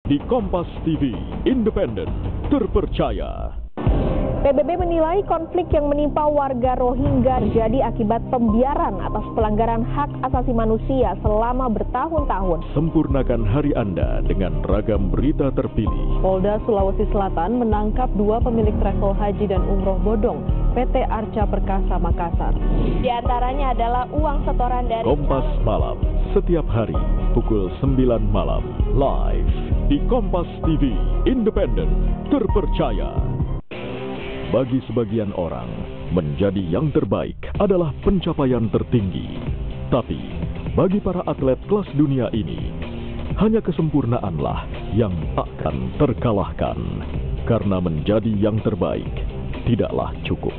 di Kompas TV, independen, terpercaya. PBB menilai konflik yang menimpa warga Rohingya terjadi akibat pembiaran atas pelanggaran hak asasi manusia selama bertahun-tahun. Sempurnakan hari Anda dengan ragam berita terpilih. Polda Sulawesi Selatan menangkap 2 pemilik travel haji dan umroh bodong PT Arca Perkasa Makassar. Di antaranya adalah uang setoran dari Kompas Malam, setiap hari pukul 9 malam, live di Kompas TV, independen, terpercaya. Bagi sebagian orang, menjadi yang terbaik adalah pencapaian tertinggi. Tapi, bagi para atlet kelas dunia ini, hanya kesempurnaanlah yang takkan terkalahkan. Karena menjadi yang terbaik tidaklah cukup.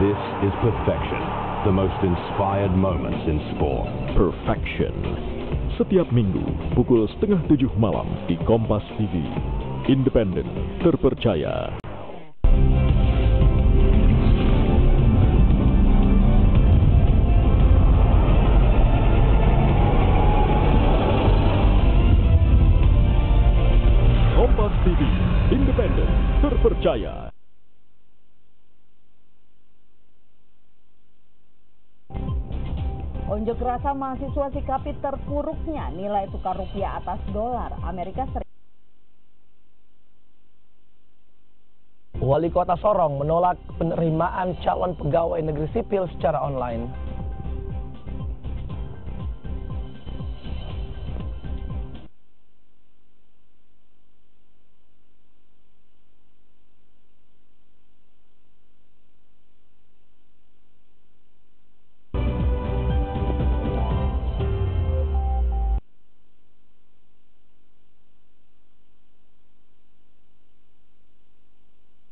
This is perfection, the most inspired moments in sport. Perfection. Setiap minggu, pukul 6:30 malam di Kompas TV, independen, terpercaya. Kompas TV, independen, terpercaya. Unjuk rasa mahasiswa sikapi terpuruknya nilai tukar rupiah atas dolar Amerika Serikat. Wali Kota Sorong menolak penerimaan calon pegawai negeri sipil secara online.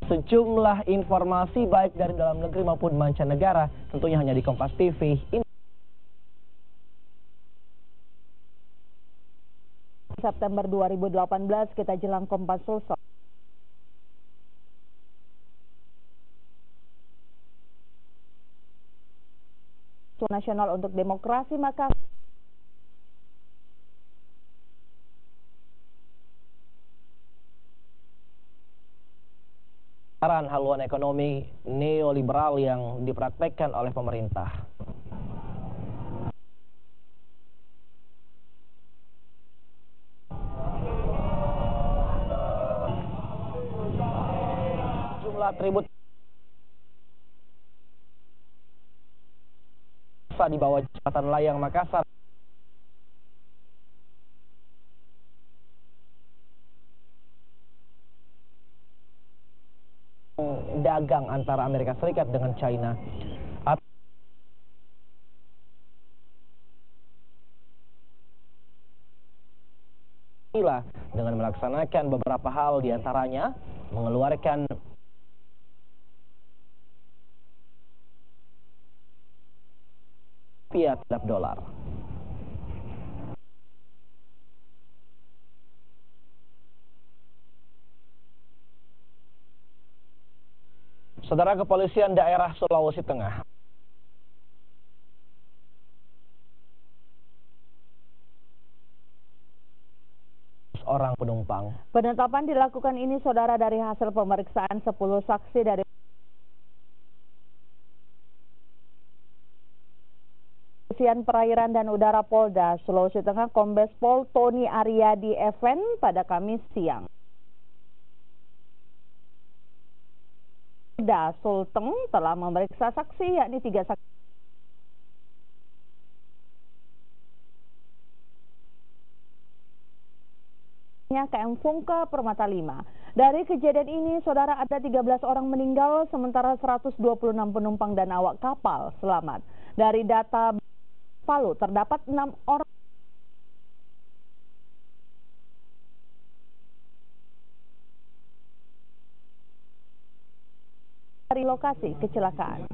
Sejumlah informasi baik dari dalam negeri maupun mancanegara tentunya hanya di Kompas TV. September 2018 kita jelang Kompas selesai. Nasional untuk Demokrasi Makassar. Haluan ekonomi neoliberal yang dipraktekkan oleh pemerintah. Jumlah atribut di bawah jembatan layang Makassar dagang antara Amerika Serikat dengan China. Dengan melaksanakan beberapa hal diantaranya mengeluarkan rupiah terhadap dolar. Saudara, Kepolisian Daerah Sulawesi Tengah orang penumpang. Penetapan dilakukan ini saudara dari hasil pemeriksaan 10 saksi dari Kepolisian Perairan dan Udara Polda Sulawesi Tengah Kombes Pol Tony Aryadi Even pada Kamis siang. Polda Sulteng telah memeriksa saksi yakni 3 saksi. KM Fungka Permata 5. Dari kejadian ini, saudara, ada 13 orang meninggal, sementara 126 penumpang dan awak kapal selamat. Dari data Palu, terdapat 6 orang dari lokasi kecelakaan.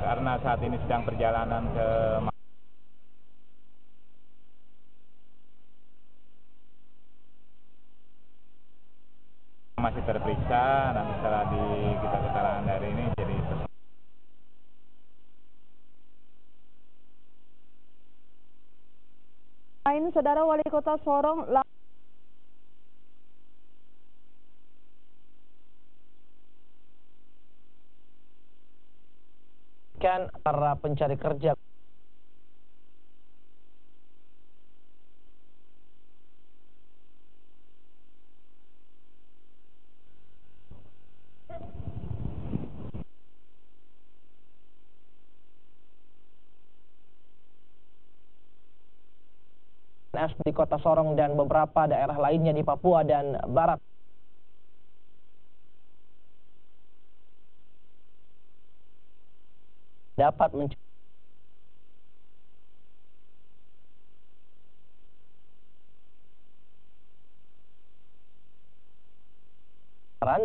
Karena saat ini sedang perjalanan ke masih terperiksa, dan setelah kita keterangan dari ini jadi Lain Saudara Wali Kota Sorong kan para pencari kerja di Kota Sorong dan beberapa daerah lainnya di Papua dan Barat. Dapat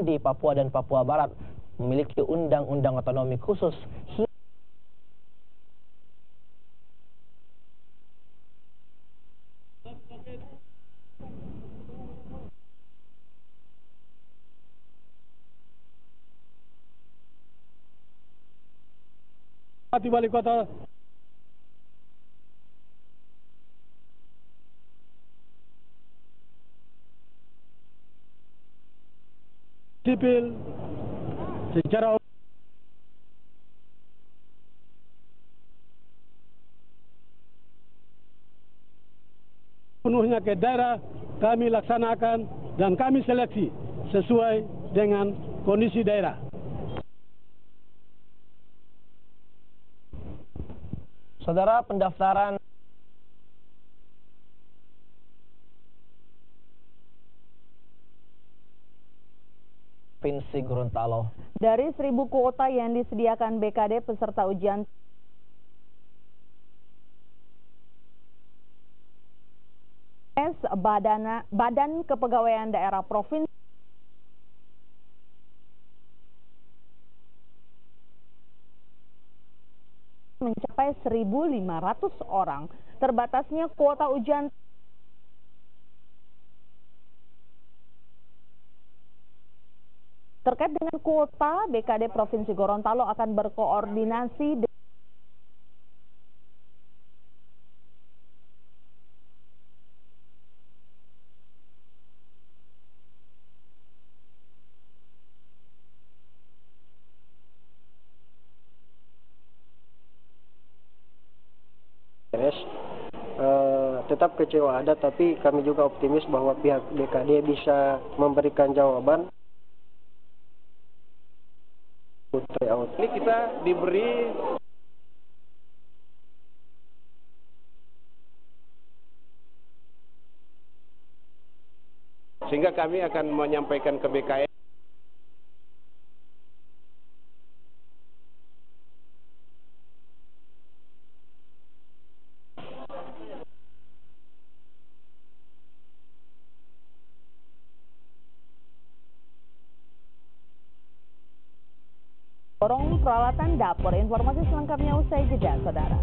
di Papua dan Papua Barat memiliki undang-undang otonomi khusus. Wali Kota sipil secara penuhnya ke daerah kami laksanakan dan kami seleksi sesuai dengan kondisi daerah. Saudara, pendaftaran Provinsi Gorontalo. Dari 1.000 kuota yang disediakan BKD peserta ujian tes Badan Kepegawaian Daerah Provinsi mencapai 1.500 orang. Terbatasnya kuota ujian terkait dengan kuota, BKD Provinsi Gorontalo akan berkoordinasi tetap kecewa ada, tapi kami juga optimis bahwa pihak BKD bisa memberikan jawaban. Ini kita diberi sehingga kami akan menyampaikan ke BKN. borong peralatan dapur. Informasi selengkapnya usai jeda, Saudara.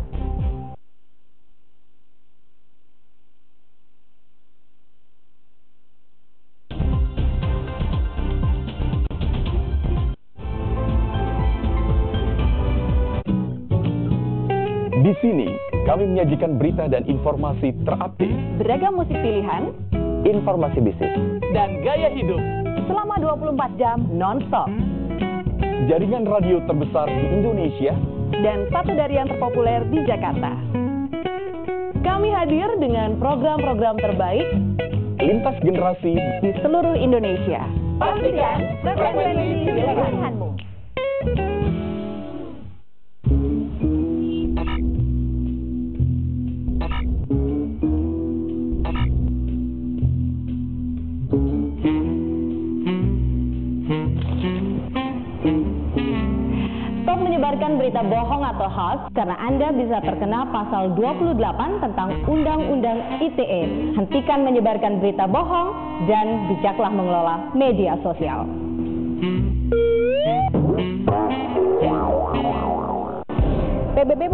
Di sini kami menyajikan berita dan informasi terupdate, Beragam musik pilihan, informasi bisnis, dan gaya hidup selama 24 jam non-stop. Jaringan radio terbesar di Indonesia Dan satu dari yang terpopuler di Jakarta. Kami hadir dengan program-program terbaik lintas generasi di seluruh Indonesia. Pastikan frekuensi pilihanmu. Stop menyebarkan berita bohong atau hoax karena Anda bisa terkena pasal 28 tentang Undang-Undang ITE. Hentikan menyebarkan berita bohong dan bijaklah mengelola media sosial. PBB